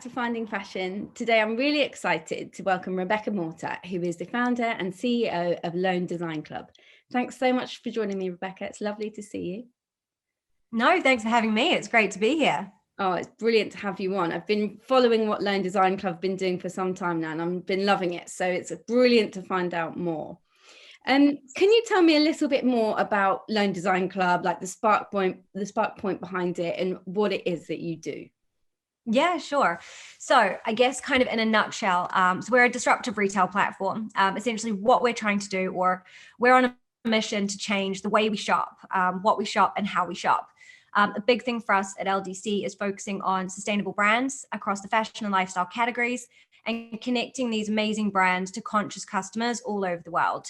to Finding Fashion. Today I'm really excited to welcome Rebecca Morter, who is the founder and CEO of Lone Design Club. Thanks so much for joining me, Rebecca. It's lovely to see you. No, thanks for having me. It's great to be here. Oh, it's brilliant to have you on. I've been following what Lone Design Club have been doing for some time now, and I've been loving it. So it's brilliant to find out more. Can you tell me a little bit more about Lone Design Club, like the spark point behind it, and what it is that you do? Yeah, sure. So I guess kind of in a nutshell, so we're a disruptive retail platform. Essentially what we're trying to do, or we're on a mission to change the way we shop, what we shop and how we shop. A big thing for us at LDC is focusing on sustainable brands across the fashion and lifestyle categories and connecting these amazing brands to conscious customers all over the world.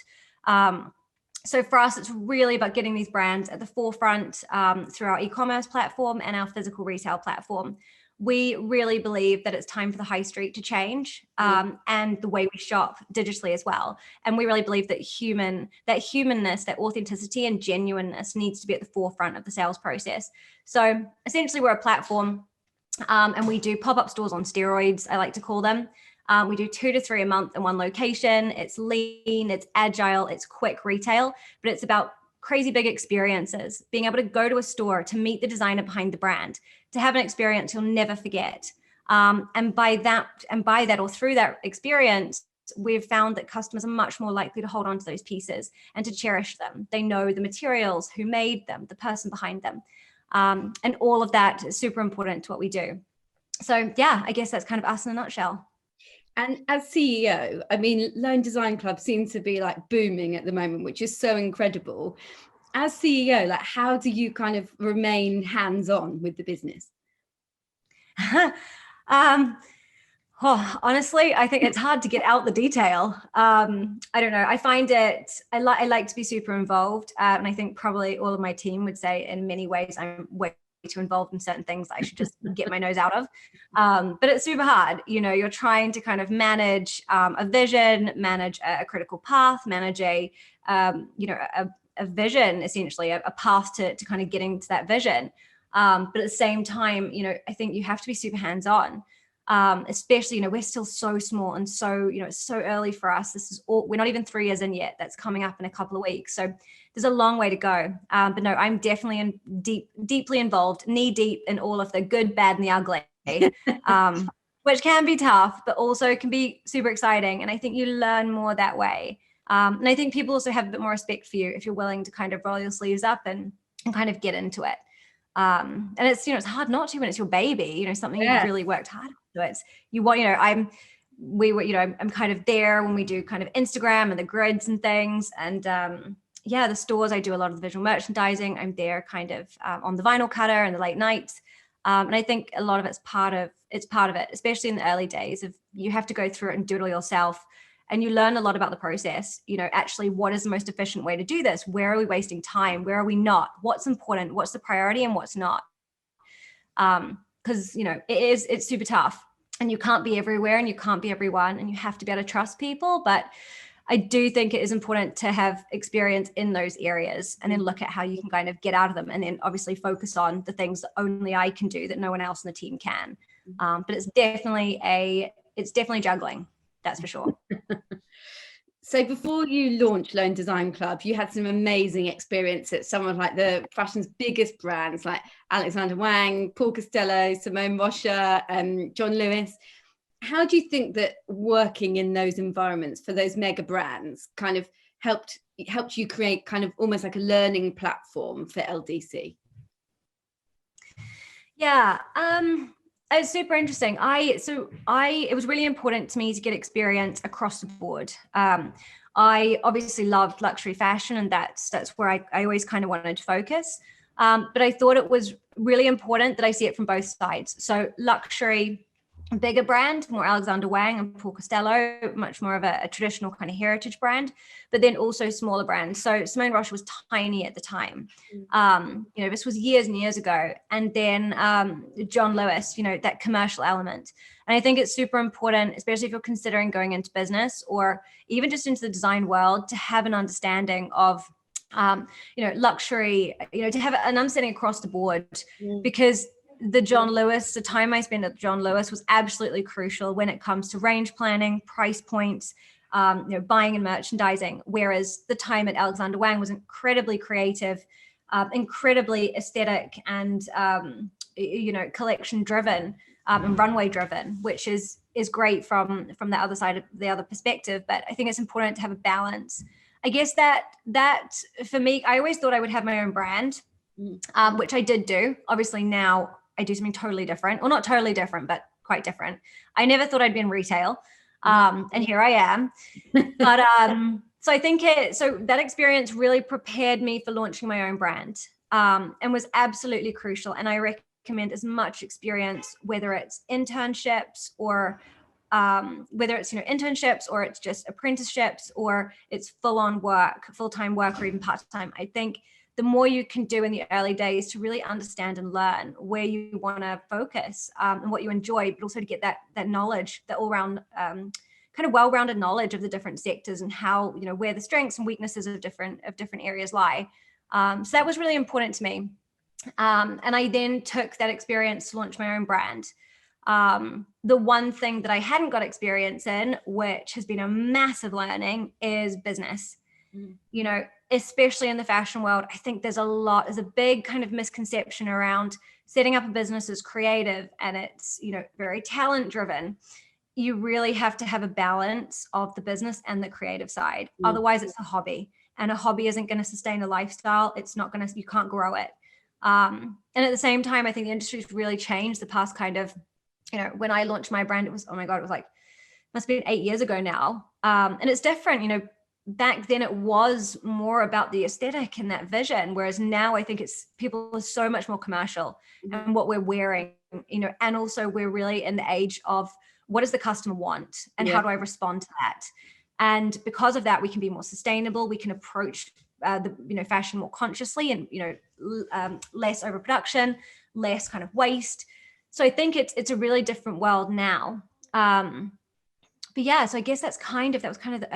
So for us, it's really about getting these brands at the forefront through our e-commerce platform and our physical retail platform. We really believe that it's time for the high street to change and the way we shop digitally as well. And we really believe that humanness, that authenticity and genuineness needs to be at the forefront of the sales process. So essentially we're a platform and we do pop-up stores on steroids, I like to call them. We do 2 to 3 a month in one location. It's lean, it's agile, it's quick retail, but it's about crazy big experiences, being able to go to a store, to meet the designer behind the brand, to have an experience you'll never forget. And by that or through that experience, we've found that customers are much more likely to hold on to those pieces and to cherish them. They know the materials, who made them, the person behind them. And all of that is super important to what we do. So yeah, I guess that's kind of us in a nutshell. And as CEO, I mean, Lone Design Club seems to be like booming at the moment, which is so incredible. As CEO, like, how do you kind of remain hands-on with the business? Honestly, I think it's hard to get out the detail. I don't know. I find I like to be super involved. And I think probably all of my team would say in many ways I'm way too involved in certain things that I should just get my nose out of. But it's super hard. You know, you're trying to kind of manage a vision, manage a critical path, manage a vision, essentially, a path to kind of getting to that vision. But at the same time, you know, I think you have to be super hands-on. Especially, you know, we're still so small and so, you know, it's so early for us. We're not even 3 years in yet. That's coming up in a couple of weeks. So there's a long way to go. But no, I'm definitely deeply involved, knee deep in all of the good, bad, and the ugly, which can be tough, but also can be super exciting. And I think you learn more that way. And I think people also have a bit more respect for you if you're willing to kind of roll your sleeves up and kind of get into it. And it's, you know, it's hard not to when it's your baby, you know, something you've really worked hard on. So it's, you want, you know, I'm kind of there when we do kind of Instagram and the grids and things. And the stores, I do a lot of the visual merchandising. I'm there kind of on the vinyl cutter and the late nights. And I think a lot of it's part of it, especially in the early days of you have to go through it and do it all yourself. And you learn a lot about the process, you know, actually what is the most efficient way to do this? Where are we wasting time? Where are we not? What's important? What's the priority and what's not? Because, you know, it's super tough and you can't be everywhere and you can't be everyone and you have to be able to trust people. But I do think it is important to have experience in those areas and then look at how you can kind of get out of them and then obviously focus on the things that only I can do that no one else in the team can. But it's definitely juggling. That's for sure. So before you launched Lone Design Club, you had some amazing experience at some of like the fashion's biggest brands like Alexander Wang, Paul Costello, Simone Rocha, John Lewis. How do you think that working in those environments for those mega brands kind of helped you create kind of almost like a learning platform for LDC? Yeah. It's super interesting. It was really important to me to get experience across the board. I obviously loved luxury fashion, and that's where I always kind of wanted to focus. But I thought it was really important that I see it from both sides. So luxury, bigger brand, more Alexander Wang and Paul Costello, much more of a traditional kind of heritage brand, but then also smaller brands. So Simone Rocha was tiny at the time. You know, this was years and years ago. And then John Lewis, you know, that commercial element. And I think it's super important, especially if you're considering going into business or even just into the design world, to have an understanding of luxury, to have an understanding across the board, because the time I spent at John Lewis was absolutely crucial when it comes to range planning, price points, buying and merchandising. Whereas the time at Alexander Wang was incredibly creative, incredibly aesthetic, and collection driven and runway driven, which is great from the other side of the other perspective. But I think it's important to have a balance. I guess that for me, I always thought I would have my own brand, which I did do. Obviously now I do something totally different, or not totally different, but quite different. I never thought I'd be in retail. And here I am. But so I think that experience really prepared me for launching my own brand, and was absolutely crucial. And I recommend as much experience, whether it's internships or or it's just apprenticeships, or it's full-time work, or even part-time. I think the more you can do in the early days to really understand and learn where you want to focus, and what you enjoy, but also to get that knowledge, that all-round kind of well-rounded knowledge of the different sectors and how, where the strengths and weaknesses of different areas lie. So that was really important to me. And I then took that experience to launch my own brand. The one thing that I hadn't got experience in, which has been a massive learning, is business. Especially in the fashion world, I think there's a big kind of misconception around setting up a business as creative, and it's, very talent driven. You really have to have a balance of the business and the creative side. Otherwise it's a hobby, and a hobby isn't going to sustain a lifestyle. You can't grow it. And at the same time, I think the industry's really changed the past kind of, when I launched my brand, it was, oh my God, it was like, must have been 8 years ago now. And it's different, back then it was more about the aesthetic and that vision. Whereas now I think people are so much more commercial and what we're wearing, and also we're really in the age of what does the customer want and how do I respond to that? And because of that, we can be more sustainable. We can approach the fashion more consciously, and less overproduction, less kind of waste. So I think it's a really different world now. But yeah, so I guess that was kind of the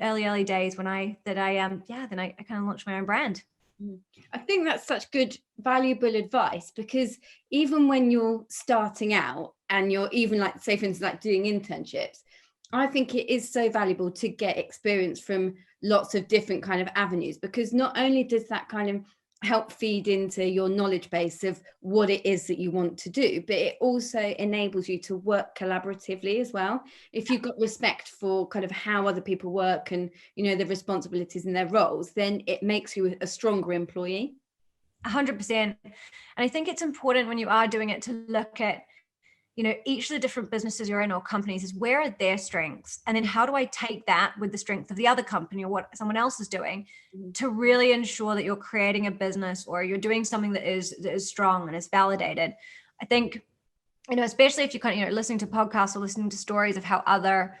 early days when I kind of launched my own brand. I think that's such good, valuable advice, because even when you're starting out and you're even say, for instance, doing internships, I think it is so valuable to get experience from lots of different kind of avenues, because not only does that kind of help feed into your knowledge base of what it is that you want to do, but it also enables you to work collaboratively as well. If you've got respect for kind of how other people work and, the responsibilities in their roles, then it makes you a stronger employee. 100%. And I think it's important when you are doing it to look at, each of the different businesses you're in or companies, is where are their strengths? And then how do I take that with the strength of the other company or what someone else is doing to really ensure that you're creating a business or you're doing something that is strong and is validated. I think, especially if you're kind of, listening to podcasts or listening to stories of how other,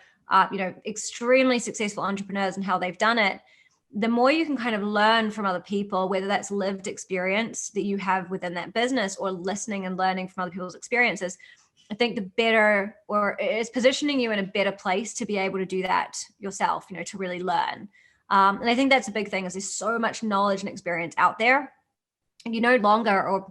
extremely successful entrepreneurs and how they've done it, the more you can kind of learn from other people, whether that's lived experience that you have within that business or listening and learning from other people's experiences, I think the better, or it's positioning you in a better place to be able to do that yourself, to really learn. And I think that's a big thing, is there's so much knowledge and experience out there. And you no longer, or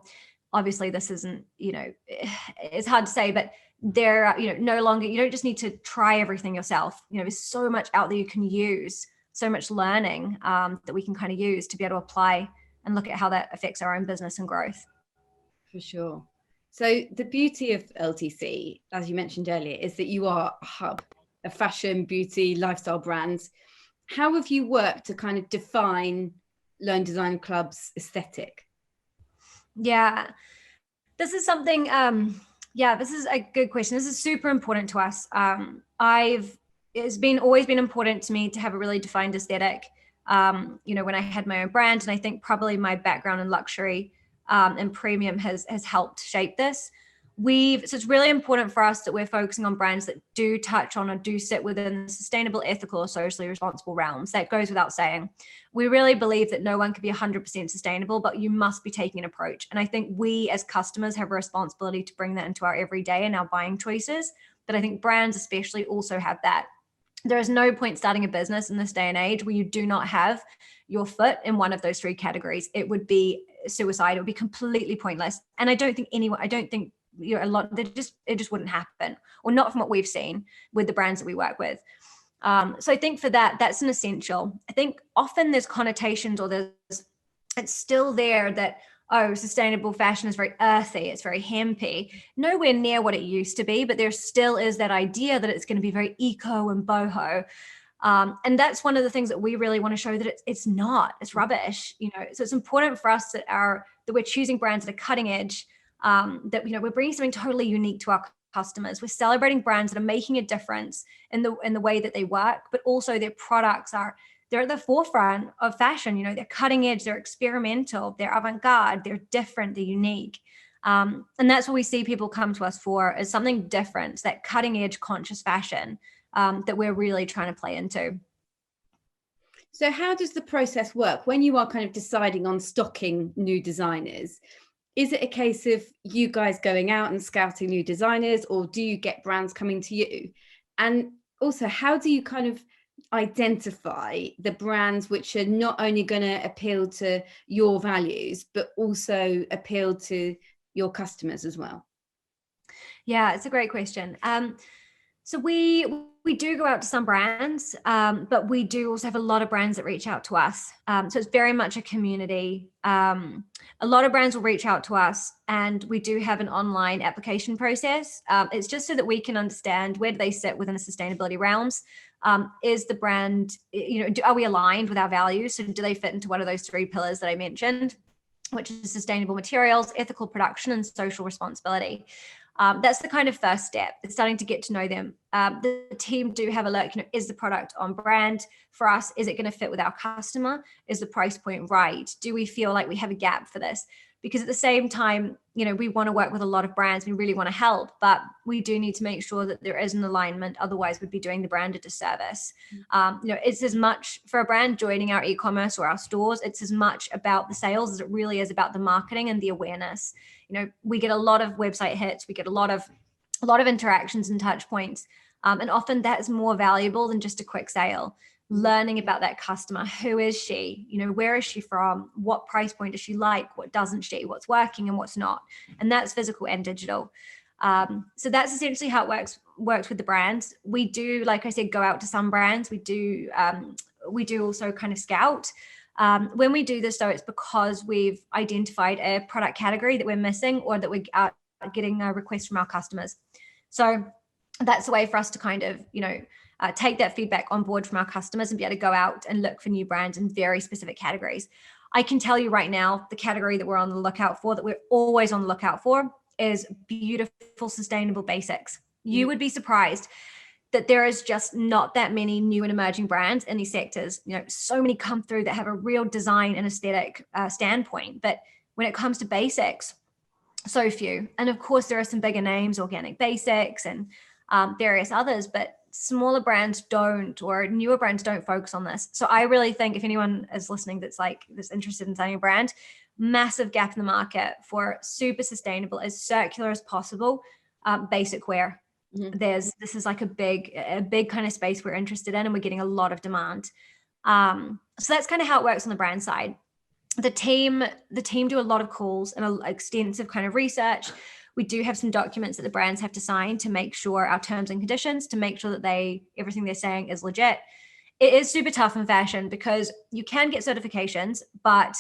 obviously this isn't, it's hard to say, but there, no longer, you don't just need to try everything yourself. There's so much out there you can use, so much learning that we can kind of use to be able to apply and look at how that affects our own business and growth. For sure. So the beauty of LTC, as you mentioned earlier, is that you are a hub of fashion, beauty, lifestyle brands. How have you worked to kind of define Learn Design Club's aesthetic? Yeah, this is something, this is a good question. This is super important to us. It's always been important to me to have a really defined aesthetic. When I had my own brand, and I think probably my background in luxury and premium has helped shape this. So it's really important for us that we're focusing on brands that do touch on or do sit within the sustainable, ethical, or socially responsible realms. That goes without saying. We really believe that no one can be 100% sustainable, but you must be taking an approach. And I think we as customers have a responsibility to bring that into our everyday and our buying choices. But I think brands especially also have that. There is no point starting a business in this day and age where you do not have your foot in one of those three categories. It would be suicide. It would be completely pointless. And I don't think a lot, it just wouldn't happen, or not from what we've seen with the brands that we work with. So I think for that's an essential. I think often there's connotations, or it's still there that, oh, sustainable fashion is very earthy, it's very hempy, nowhere near what it used to be, but there still is that idea that it's going to be very eco and boho. And that's one of the things that we really want to show, that it's not, it's rubbish, so it's important for us that we're choosing brands that are cutting edge, that, we're bringing something totally unique to our customers. We're celebrating brands that are making a difference in the way that they work, but also their products they're at the forefront of fashion. They're cutting edge, they're experimental, they're avant-garde, they're different, they're unique. And that's what we see people come to us for, is something different, that cutting edge conscious fashion that we're really trying to play into. So how does the process work when you are kind of deciding on stocking new designers? Is it a case of you guys going out and scouting new designers, or do you get brands coming to you? And also, how do you kind of identify the brands which are not only going to appeal to your values, but also appeal to your customers as well? Yeah, it's a great question. So we do go out to some brands, but we do also have a lot of brands that reach out to us. So it's very much a community. A lot of brands will reach out to us, and we do have an online application process. It's just so that we can understand, where do they sit within the sustainability realms? Is the brand, are we aligned with our values? So do they fit into one of those 3 pillars that I mentioned, which is sustainable materials, ethical production, and social responsibility? That's the kind of first step. It's starting to get to know them. The team do have a look, is the product on brand for us? Is it going to fit with our customer? Is the price point right? Do we feel like we have a gap for this? Because at the same time, we want to work with a lot of brands. We really want to help, but we do need to make sure that there is an alignment. Otherwise, we'd be doing the brand a disservice. It's as much for a brand joining our e-commerce or our stores. It's as much about the sales as it really is about the marketing and the awareness. We get a lot of website hits. We get a lot of interactions and touch points. And often that is more valuable than just a quick sale. Learning about that customer. Who is she? Where is she from? What price point does she like? What doesn't she? What's working and what's not? And that's physical and digital. So that's essentially how it works with the brands. We do, like I said, go out to some brands. We do also kind of scout. When we do this, though, it's because we've identified a product category that we're missing, or that we're getting a request from our customers. So that's a way for us to kind of, take that feedback on board from our customers and be able to go out and look for new brands in very specific categories. I can tell you right now, the category that we're on the lookout for, that we're always on the lookout for, is beautiful, sustainable basics. You would be surprised that there is just not that many new and emerging brands in these sectors. So many come through that have a real design and aesthetic standpoint. But when it comes to basics, so few. And of course, there are some bigger names, Organic Basics and various others, but smaller brands don't, or newer brands don't focus on this. So I really think if anyone is listening that's interested in starting a brand, massive gap in the market for super sustainable, as circular as possible, basic wear. This is like a big kind of space we're interested in, and we're getting a lot of demand. So that's kind of how it works on the brand side. The team do a lot of calls and extensive kind of research. We do have some documents that the brands have to sign to make sure our terms and conditions, to make sure that everything they're saying is legit. It is super tough in fashion because you can get certifications, but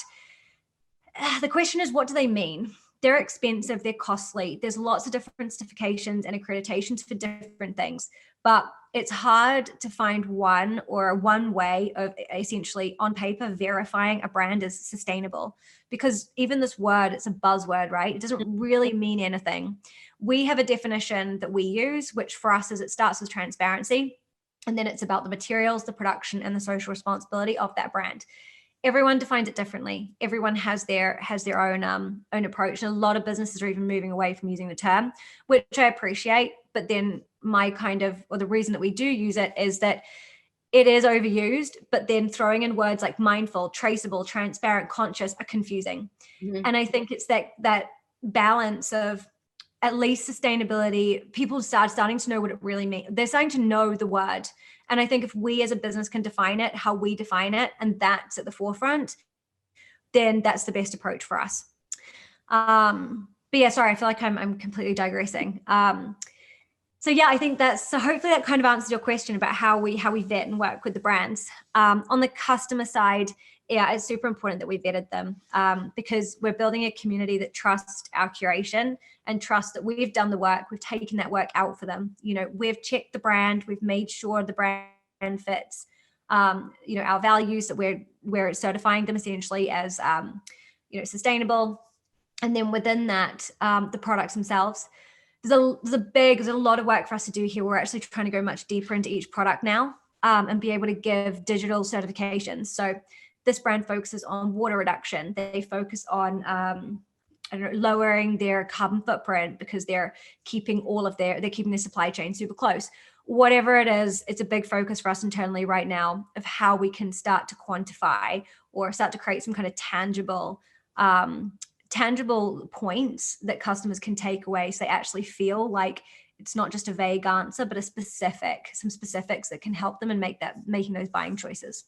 the question is, what do they mean? They're expensive, they're costly. There's lots of different certifications and accreditations for different things, but it's hard to find one way of essentially on paper verifying a brand is sustainable, because even this word, it's a buzzword, right? It doesn't really mean anything. We have a definition that we use, which for us is, it starts with transparency, and then it's about the materials, the production, and the social responsibility of that brand. Everyone defines it differently. Everyone has their own approach. And a lot of businesses are even moving away from using the term, which I appreciate. But then the reason that we do use it is that it is overused, but then throwing in words like mindful, traceable, transparent, conscious are confusing. And I think it's that balance of at least sustainability. People starting to know what it really means. They're starting to know the word. And I think if we as a business can define it, how we define it, and that's at the forefront, then that's the best approach for us. But yeah, sorry, I feel like I'm completely digressing. So yeah, I think so hopefully that kind of answers your question about how we vet and work with the brands. On the customer side, yeah, it's super important that we vetted them, because we're building a community that trusts our curation and trusts that we've done the work, we've taken that work out for them. We've checked the brand, we've made sure the brand fits, our values, that we're certifying them essentially as, sustainable. And then within that, the products themselves, there's a lot of work for us to do here. We're actually trying to go much deeper into each product now, and be able to give digital certifications. So this brand focuses on water reduction. They focus on lowering their carbon footprint because they're keeping their supply chain super close. Whatever it is, it's a big focus for us internally right now of how we can start to quantify or start to create some kind of tangible points that customers can take away, so they actually feel like it's not just a vague answer, but some specifics that can help them in making those buying choices.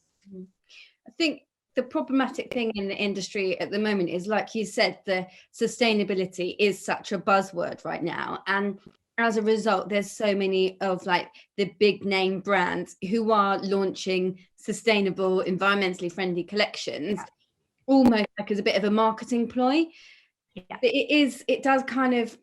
I think the problematic thing in the industry at the moment is, like you said, the sustainability is such a buzzword right now, and as a result there's so many of like the big name brands who are launching sustainable, environmentally friendly collections, almost like as a bit of a marketing ploy. But it does kind of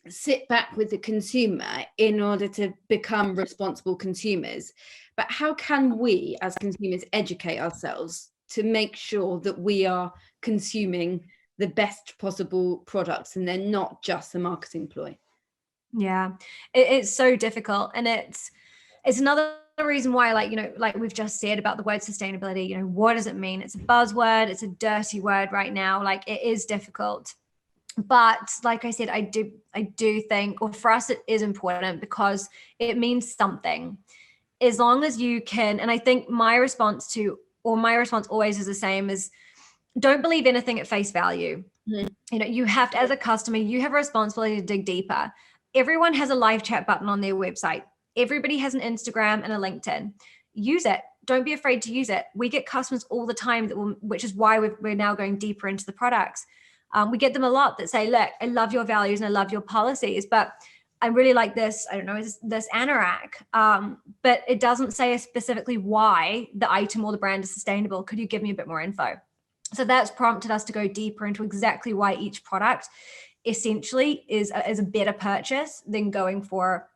sit back with the consumer in order to become responsible consumers. But how can we as consumers educate ourselves to make sure that we are consuming the best possible products and they're not just a marketing ploy? Yeah, it's so difficult, and it's another reason why, like we've just said about the word sustainability, what does it mean? It's a buzzword, it's a dirty word right now. Like, it is difficult. But like I said, I do think, or for us, it is important because it means something. As long as you can, and I think my response always is the same, is don't believe anything at face value. Mm-hmm. You have to, as a customer, you have a responsibility to dig deeper. Everyone has a live chat button on their website. Everybody has an Instagram and a LinkedIn. Use it. Don't be afraid to use it. We get customers all the time which is why we're now going deeper into the products. We get them a lot that say, look, I love your values and I love your policies, but I really like this, I don't know, this anorak, but it doesn't say specifically why the item or the brand is sustainable. Could you give me a bit more info? So that's prompted us to go deeper into exactly why each product essentially is a better purchase than going for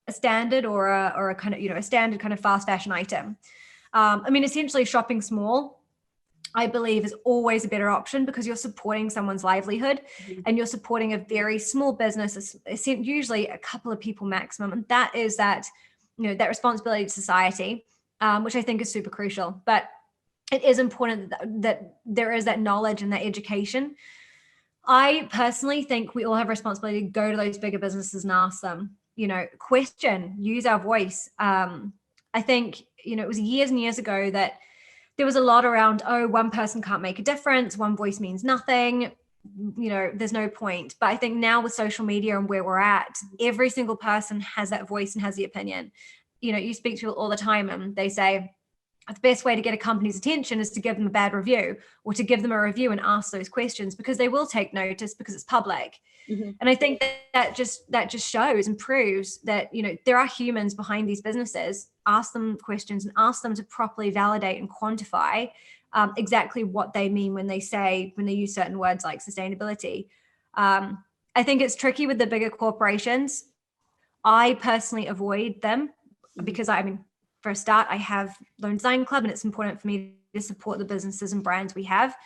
a standard or a kind of, a standard kind of fast fashion item. Essentially shopping small, I believe, is always a better option because you're supporting someone's livelihood, mm-hmm. and you're supporting a very small business, usually a couple of people maximum. And that is that responsibility to society, which I think is super crucial. But it is important that there is that knowledge and that education. I personally think we all have a responsibility to go to those bigger businesses and ask them, question, use our voice. I think, it was years and years ago that there was a lot around, one person can't make a difference. One voice means nothing. There's no point. But I think now with social media and where we're at, every single person has that voice and has the opinion. You speak to people all the time and they say, the best way to get a company's attention is to give them a bad review or to give them a review and ask those questions because they will take notice because it's public. Mm-hmm. And I think that just shows and proves that, there are humans behind these businesses. Ask them questions and ask them to properly validate and quantify exactly what they mean when they use certain words like sustainability. I think it's tricky with the bigger corporations. I personally avoid them because for a start, I have Lone Design Club and it's important for me to support the businesses and brands we have.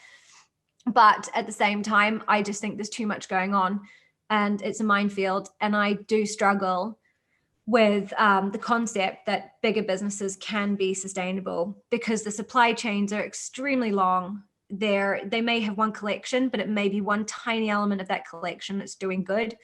But at the same time, I just think there's too much going on and it's a minefield. And I do struggle with the concept that bigger businesses can be sustainable because the supply chains are extremely long. They may have one collection, but it may be one tiny element of that collection that's doing good.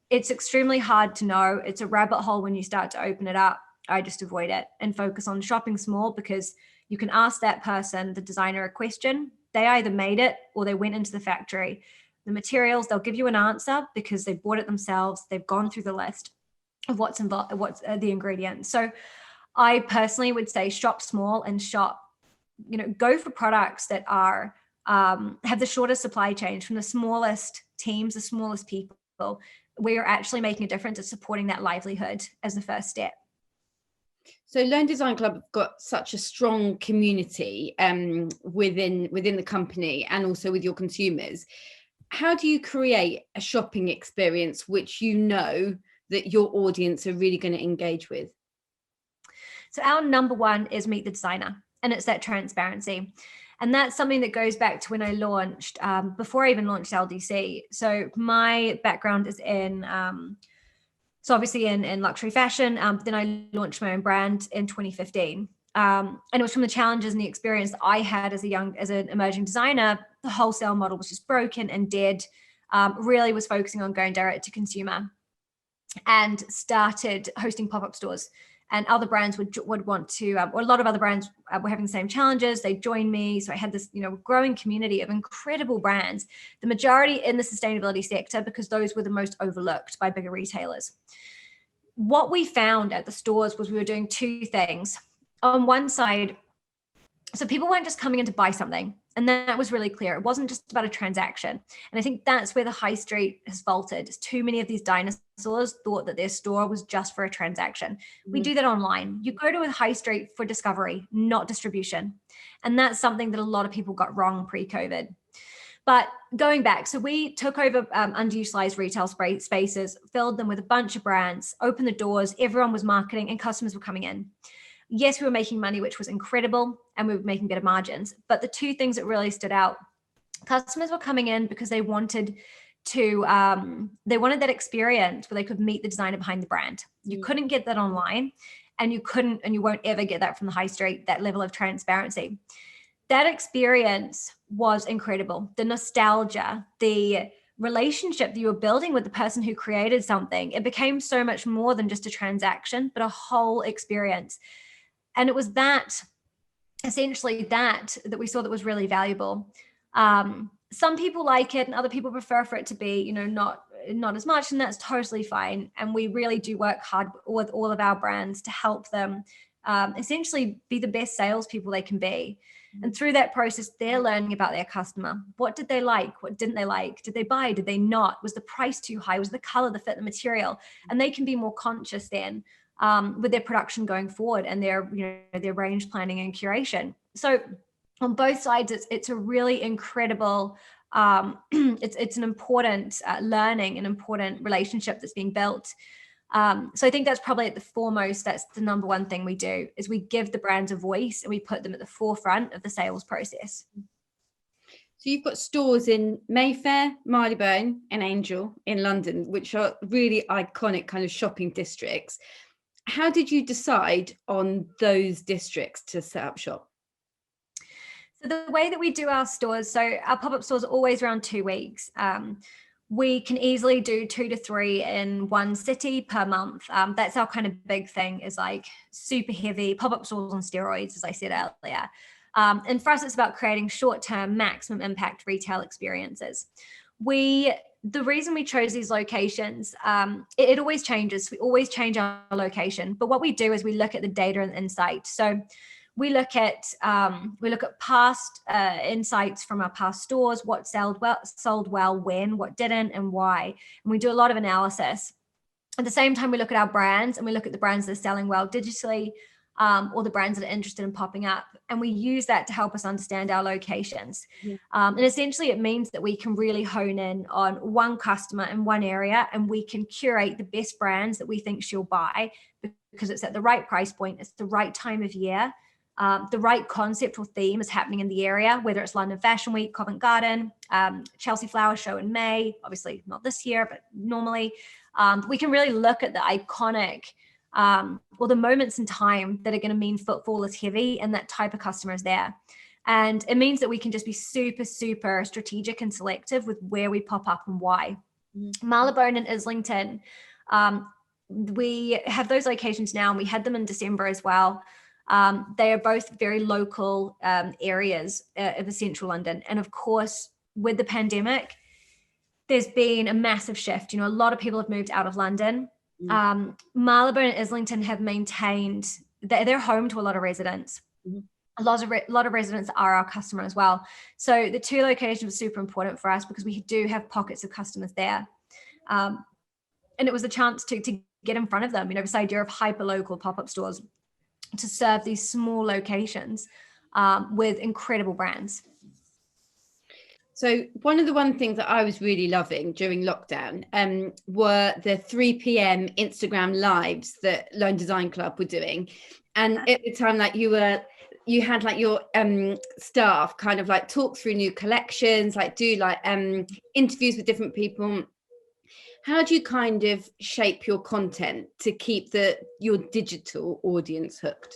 It's extremely hard to know. It's a rabbit hole when you start to open it up. I just avoid it and focus on shopping small because you can ask that person, the designer, a question. They either made it or they went into the factory. The materials, they'll give you an answer because they bought it themselves. They've gone through the list of what's involved, what's the ingredients. So I personally would say shop small and go for products that are have the shortest supply chains from the smallest teams, the smallest people. We are actually making a difference at supporting that livelihood as the first step. So Learn Design Club have got such a strong community within the company and also with your consumers. How do you create a shopping experience which you know that your audience are really going to engage with? So our number one is meet the designer, and it's that transparency. And that's something that goes back to when I launched, before I even launched LDC. So my background is in, so obviously in luxury fashion. Then I launched my own brand in 2015. And it was from the challenges and the experience that I had as an emerging designer. The wholesale model was just broken and dead. Really was focusing on going direct to consumer, and started hosting pop-up stores. And other brands would want to, or a lot of other brands were having the same challenges. They joined me. So I had this, growing community of incredible brands, the majority in the sustainability sector, because those were the most overlooked by bigger retailers. What we found at the stores was we were doing two things. On one side, so people weren't just coming in to buy something. And that was really clear. It wasn't just about a transaction. And I think that's where the high street has faltered. Too many of these dinosaurs thought that their store was just for a transaction. We do that online. You go to a high street for discovery, not distribution. And that's something that a lot of people got wrong pre-COVID. But going back, so we took over underutilized retail spaces, filled them with a bunch of brands, opened the doors, everyone was marketing, and customers were coming in. Yes, we were making money, which was incredible, and we were making better margins. But the two things that really stood out, customers were coming in because they wanted that experience where they could meet the designer behind the brand. You couldn't get that online, and you won't ever get that from the high street, that level of transparency. That experience was incredible. The nostalgia, the relationship that you were building with the person who created something, it became so much more than just a transaction, but a whole experience. And it was essentially that we saw that was really valuable. Some people like it and other people prefer for it to be, not as much, and that's totally fine. And we really do work hard with all of our brands to help them essentially be the best salespeople they can be. And through that process, they're learning about their customer. What did they like? What didn't they like? Did they buy? Did they not? Was the price too high? Was the color, the fit, the material? And they can be more conscious then with their production going forward and their range planning and curation. So on both sides, it's a really incredible, it's an important learning, an important relationship that's being built. So I think that's probably at the foremost, that's the number one thing we do, is we give the brands a voice and we put them at the forefront of the sales process. So you've got stores in Mayfair, Marylebone and Angel in London, which are really iconic kind of shopping districts. How did you decide on those districts to set up shop? So the way that we do our stores, so our pop-up stores are always around 2 weeks. We can easily do 2 to 3 in one city per month. That's our kind of big thing, is like super heavy pop-up stores on steroids, as I said earlier. And for us, it's about creating short-term maximum impact retail experiences. The reason we chose these locations, it always changes. We always change our location. But what we do is we look at the data and insight. So we look at past insights from our past stores, what sold well, when, what didn't, and why. And we do a lot of analysis. At the same time, we look at our brands, and we look at the brands that are selling well digitally, or the brands that are interested in popping up. And we use that to help us understand our locations. Yeah. And essentially, it means that we can really hone in on one customer in one area, and we can curate the best brands that we think she'll buy, because it's at the right price point, it's the right time of year. The right concept or theme is happening in the area, whether it's London Fashion Week, Covent Garden, Chelsea Flower Show in May, obviously not this year, but normally. We can really look at the iconic or the moments in time that are going to mean footfall is heavy and that type of customer is there. And it means that we can just be super, super strategic and selective with where we pop up and why. Marylebone and Islington, we have those locations now, and we had them in December as well. They are both very local areas of central London. And of course, with the pandemic, there's been a massive shift. A lot of people have moved out of London. Marylebone and Islington have maintained, they're home to a lot of residents. A lot of residents are our customer as well. So the 2 locations were super important for us because we do have pockets of customers there. And it was a chance to get in front of them, this idea of hyper local pop-up stores to serve these small locations with incredible brands. So one of the things that I was really loving during lockdown were the 3 p.m. Instagram lives that Lone Design Club were doing. And at the time, like you had like your staff kind of like talk through new collections, like do like interviews with different people. How do you kind of shape your content to keep your digital audience hooked?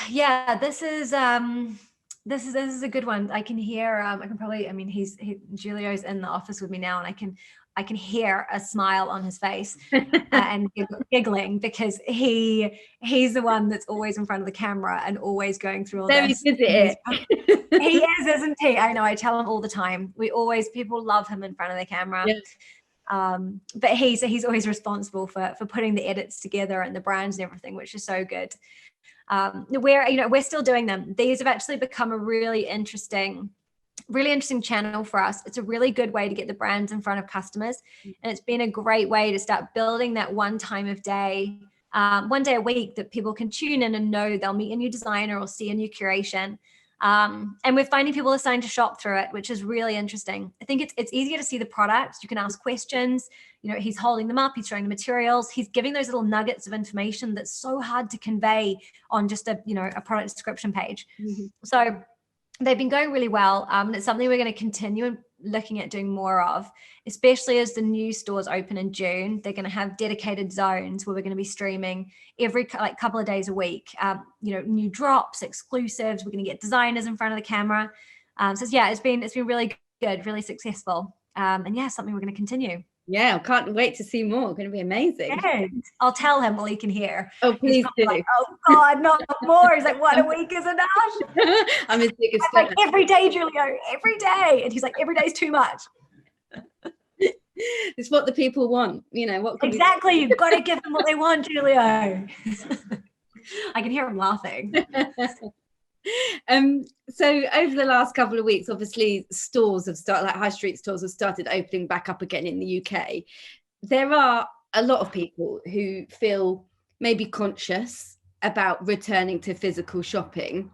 Yeah, this is a good one. I can hear, I can probably, Julio's in the office with me now, and I can hear a smile on his face and giggling because he's the one that's always in front of the camera and always going through all this. He is, isn't he? I know. I tell him all the time. People love him in front of the camera. Yeah. But he's always responsible for putting the edits together and the brands and everything, which is so good. We're still doing them. These have actually become a really interesting channel for us. It's a really good way to get the brands in front of customers, and it's been a great way to start building that one day a week that people can tune in and know they'll meet a new designer or see a new curation. And we're finding people are starting to shop through it, which is really interesting. I think it's easier to see the products. You can ask questions. He's holding them up. He's showing the materials. He's giving those little nuggets of information that's so hard to convey on just a product description page. Mm-hmm. So they've been going really well. And it's something we're going to continue looking at doing more of, especially as the new stores open in June. They're going to have dedicated zones where we're going to be streaming every couple of days a week, new drops, exclusives. We're going to get designers in front of the camera. So yeah, it's been really good, really successful. And yeah, something we're going to continue. Yeah, I can't wait to see more. It's going to be amazing. Good. I'll tell him while he can hear. Oh, please do. Like, oh God, not more. He's like, what, a week is enough? I'm his biggest fan. Like, every day, Julio, every day. And he's like, every day is too much. It's what the people want. What can exactly. You've got to give them what they want, Julio. I can hear him laughing. So over the last couple of weeks, obviously stores have started, like high street stores have started opening back up again in the UK. There are a lot of people who feel maybe conscious about returning to physical shopping.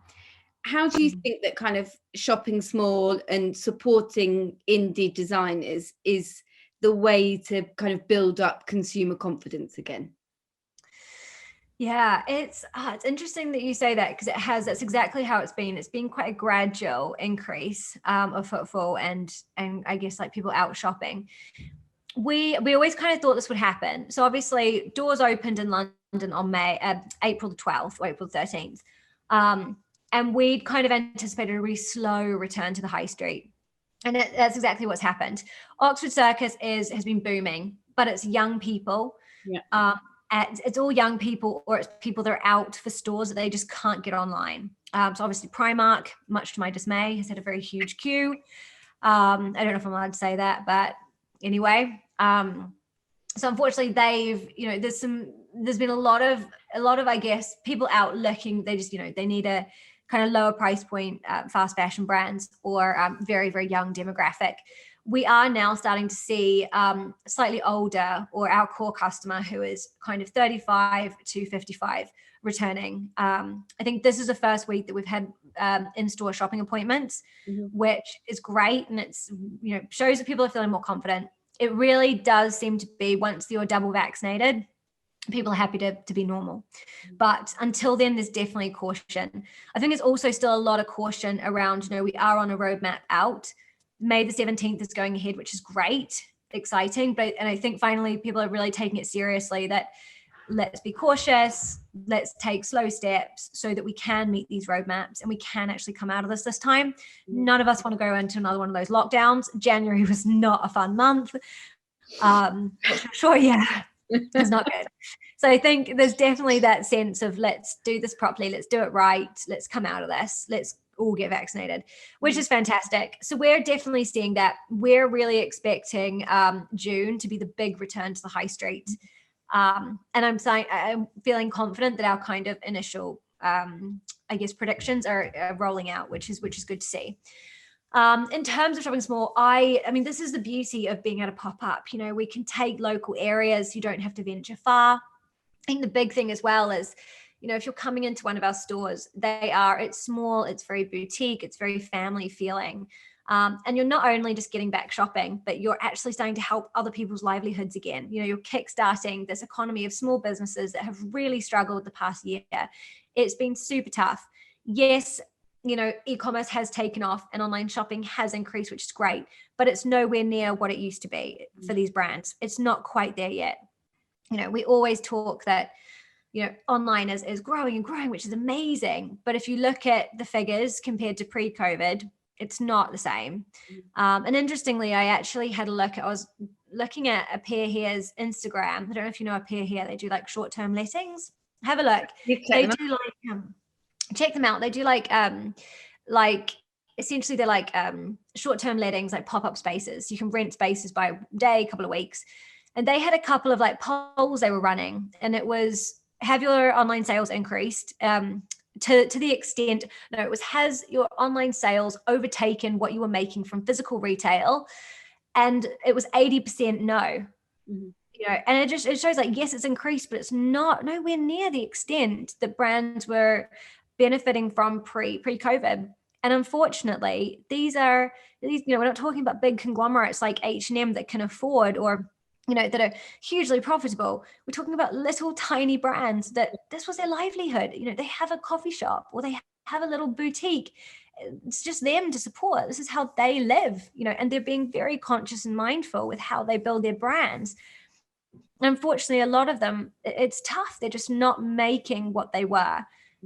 How do you think that kind of shopping small and supporting indie designers is the way to kind of build up consumer confidence again? Yeah, it's interesting that you say that, because that's exactly how it's been. It's been quite a gradual increase of footfall and I guess like people out shopping. We always kind of thought this would happen. So obviously doors opened in London on April the 12th or April the 13th. And we'd kind of anticipated a really slow return to the high street. And that's exactly what's happened. Oxford Circus has been booming, but it's young people. Yeah. It's all young people, or it's people that are out for stores that they just can't get online. So obviously Primark, much to my dismay, has had a very huge queue. I don't know if I'm allowed to say that, but anyway. So unfortunately there's been a lot of, I guess, people out looking, they just, they need a kind of lower price point, fast fashion brands, or very, very young demographic. We are now starting to see slightly older, or our core customer who is kind of 35 to 55 returning. I think this is the first week that we've had in-store shopping appointments, mm-hmm. which is great. And it's, shows that people are feeling more confident. It really does seem to be, once you're double vaccinated, people are happy to be normal. But until then, there's definitely caution. I think there's also still a lot of caution around, we are on a roadmap out. May the 17th is going ahead, which is great, exciting. And I think finally people are really taking it seriously, that let's be cautious, let's take slow steps so that we can meet these roadmaps and we can actually come out of this time. None of us want to go into another one of those lockdowns. January was not a fun month. Which I'm sure, yeah, it's not good. So I think there's definitely that sense of, let's do this properly, let's do it right, let's come out of this, let's all get vaccinated, which is fantastic. So we're definitely seeing that. We're really expecting June to be the big return to the high street. And I'm feeling confident that our kind of initial I guess predictions are rolling out, which is good to see. In terms of shopping small, I mean, this is the beauty of being able to pop up. We can take local areas. You don't have to venture far. I think the big thing as well is, if you're coming into one of our stores, it's small, it's very boutique, it's very family feeling. And you're not only just getting back shopping, but you're actually starting to help other people's livelihoods again. You're kickstarting this economy of small businesses that have really struggled the past year. It's been super tough. Yes, e-commerce has taken off and online shopping has increased, which is great, but it's nowhere near what it used to be for these brands. It's not quite there yet. We always talk that, online is growing and growing, which is amazing. But if you look at the figures compared to pre-COVID, it's not the same. And interestingly, I was looking at A Pair Hair's Instagram. I don't know if you know A Pair Hair. They do like short-term lettings. Have a look. They do check them out. They do essentially they're like short-term lettings, like pop-up spaces. You can rent spaces by day, couple of weeks. And they had a couple of like polls they were running, and it was, have your online sales increased? To the extent, no, it was, has your online sales overtaken what you were making from physical retail? And it was 80% no. And it shows like, yes, it's increased, but it's nowhere near the extent that brands were benefiting from pre-COVID. And unfortunately, these we're not talking about big conglomerates like H&M that can afford, or that are hugely profitable. We're talking about little tiny brands that this was their livelihood. They have a coffee shop or they have a little boutique. It's just them to support. This is how they live, and they're being very conscious and mindful with how they build their brands. Unfortunately, a lot of them, it's tough. They're just not making what they were.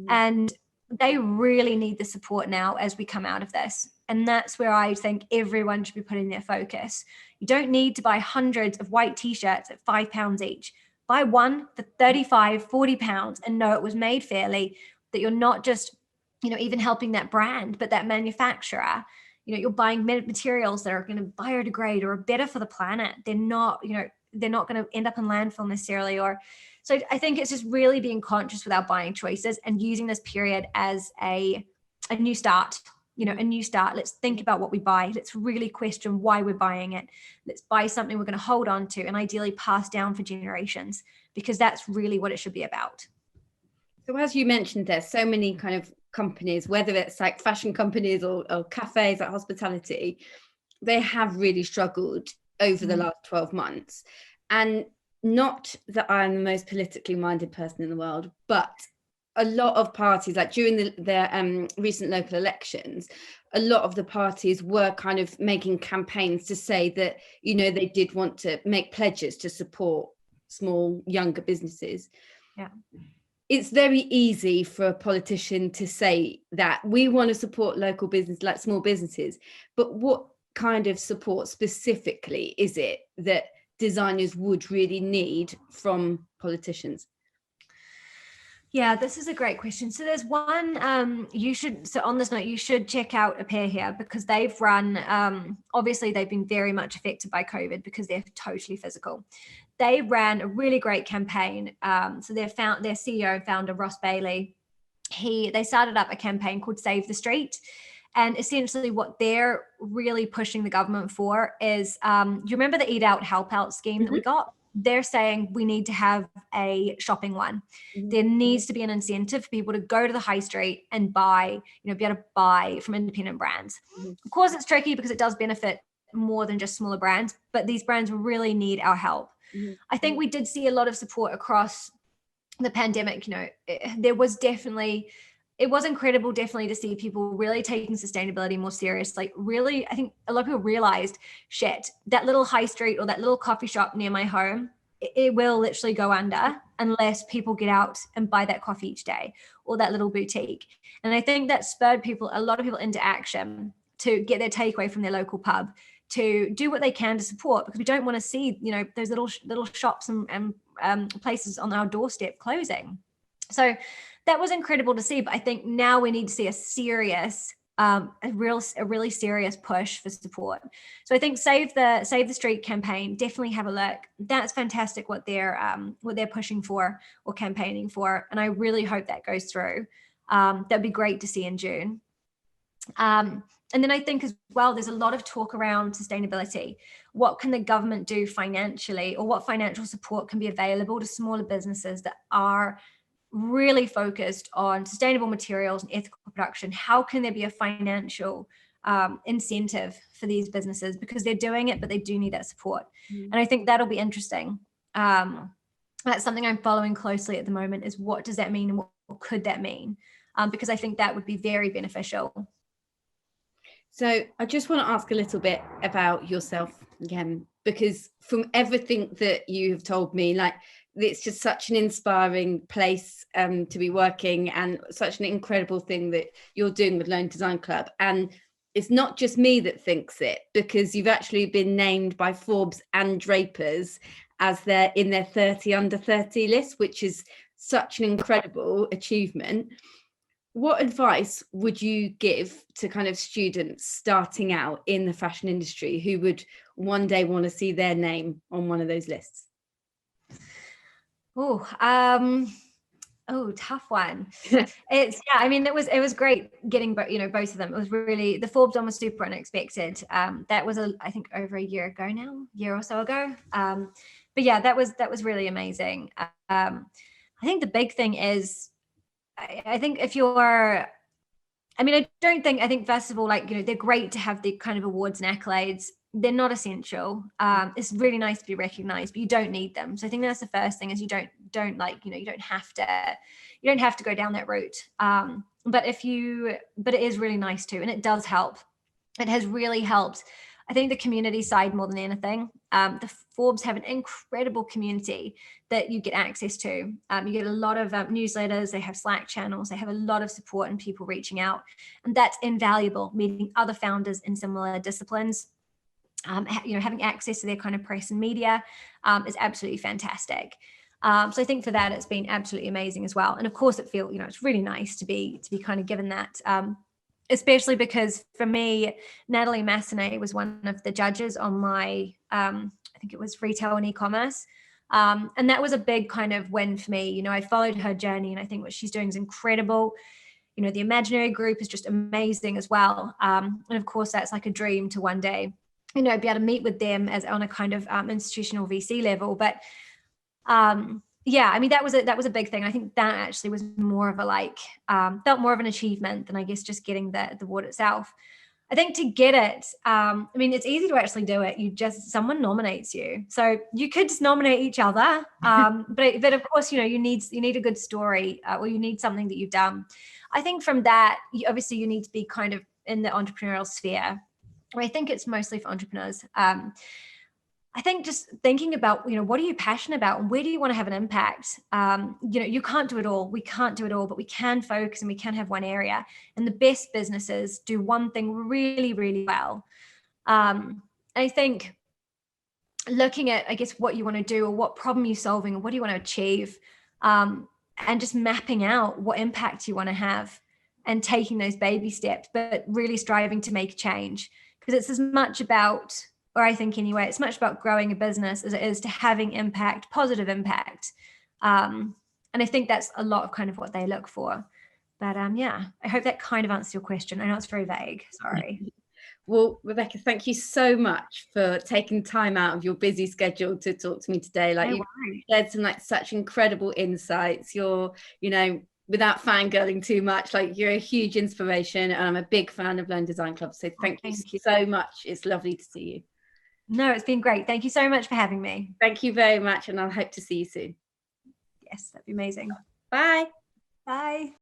And they really need the support now as we come out of this. And that's where I think everyone should be putting their focus. You don't need to buy hundreds of white t-shirts at £5 each. Buy one for 35, 40 pounds and know it was made fairly, that you're not just, even helping that brand, but that manufacturer. You're buying materials that are going to biodegrade or are better for the planet. They're not going to end up in landfill necessarily. So I think it's just really being conscious with our buying choices and using this period as a new start. A new start. Let's think about what we buy. Let's really question why we're buying it. Let's buy something we're going to hold on to and ideally pass down for generations, because that's really what it should be about. So as you mentioned, there's so many kind of companies, whether it's like fashion companies or cafes, like hospitality, they have really struggled over the last 12 months. And not that I'm the most politically minded person in the world, but a lot of parties, like during their recent local elections, a lot of the parties were kind of making campaigns to say that, they did want to make pledges to support small, younger businesses. Yeah. It's very easy for a politician to say that we want to support local business, like small businesses, but what kind of support specifically is it that designers would really need from politicians? Yeah, this is a great question. So there's one, on this note, you should check out A Pair Hair, because they've run, obviously they've been very much affected by COVID because they're totally physical. They ran a really great campaign. So their CEO and founder, Ross Bailey, they started up a campaign called Save the Street. And essentially what they're really pushing the government for is, you remember the Eat Out, Help Out scheme that we got? They're saying we need to have a shopping one. There needs to be an incentive for people to go to the high street and buy, be able to buy from independent brands. Of course, it's tricky because it does benefit more than just smaller brands, but these brands really need our help. I think we did see a lot of support across the pandemic. There was definitely, it was incredible definitely to see people really taking sustainability more serious. Like really, I think a lot of people realized, shit, that little high street or that little coffee shop near my home, it will literally go under unless people get out and buy that coffee each day, or that little boutique. And I think that spurred a lot of people into action to get their takeaway from their local pub, to do what they can to support, because we don't want to see, those little shops and places on our doorstep closing. So that was incredible to see. But I think now we need to see a serious, a really serious push for support. So I think Save the Street campaign, definitely have a look. That's fantastic what they're pushing for or campaigning for, and I really hope that goes through. That'd be great to see in June. And then I think as well, there's a lot of talk around sustainability. What can the government do financially, or what financial support can be available to smaller businesses that are really focused on sustainable materials and ethical production? How can there be a financial incentive for these businesses, because they're doing it, but they do need that support. And I think that'll be interesting. That's something I'm following closely at the moment, is what does that mean, and what could that mean? Because I think that would be very beneficial. So I just want to ask a little bit about yourself again, because from everything that you have told me, like, it's just such an inspiring place to be working, and such an incredible thing that you're doing with Lone Design Club. And it's not just me that thinks it, because you've actually been named by Forbes and Drapers as they're in their 30 under 30 list, which is such an incredible achievement. What advice would you give to kind of students starting out in the fashion industry who would one day want to see their name on one of those lists? Tough one. I mean, it was great getting both of them. It was really, the Forbes one was super unexpected. That was I think over a year ago now, year or so ago. But yeah, that was really amazing. I think the big thing is, I think if you're, I think first of all, they're great to have the kind of awards and accolades. They're not essential. It's really nice to be recognized, but you don't need them. So I think that's the first thing, is you don't have to go down that route. But it is really nice to, and it does help. It has really helped, I think, the community side more than anything. The Forbes have an incredible community that you get access to. You get a lot of newsletters, they have Slack channels, they have a lot of support and people reaching out. And that's invaluable, meeting other founders in similar disciplines. Having access to their kind of press and media is absolutely fantastic. So I think for that, it's been absolutely amazing as well. And of course, it's really nice to be kind of given that. Especially because for me, Natalie Massenet was one of the judges on my, I think it was retail and e-commerce. And that was a big kind of win for me. I followed her journey, and I think what she's doing is incredible. The Imaginary Group is just amazing as well. And of course, that's like a dream to one day, be able to meet with them as on a kind of institutional VC level. But that was a big thing. I think that actually was more of felt more of an achievement than, I guess, just getting the award itself. I think to get it, it's easy to actually do it. Someone nominates you. So you could just nominate each other. But of course, you need a good story, or you need something that you've done. I think from that, obviously you need to be kind of in the entrepreneurial sphere. I think it's mostly for entrepreneurs. I think just thinking about, what are you passionate about, and where do you want to have an impact? You can't do it all. We can't do it all, but we can focus, and we can have one area. And the best businesses do one thing really, really well. I think looking at, I guess, what you want to do, or what problem you're solving, or what do you want to achieve, and just mapping out what impact you want to have, and taking those baby steps, but really striving to make change. Because it's as much about, or I think anyway, it's much about growing a business as it is to having impact, positive impact. And I think that's a lot of kind of what they look for. But I hope that kind of answers your question. I know it's very vague, sorry. Well, Rebecca, thank you so much for taking time out of your busy schedule to talk to me today. You shared some such incredible insights. You're, without fangirling too much, you're a huge inspiration, and I'm a big fan of Lone Design Club. So thank you so much. It's lovely to see you. No, it's been great. Thank you so much for having me. Thank you very much, and I'll hope to see you soon. Yes, that'd be amazing. Bye. Bye.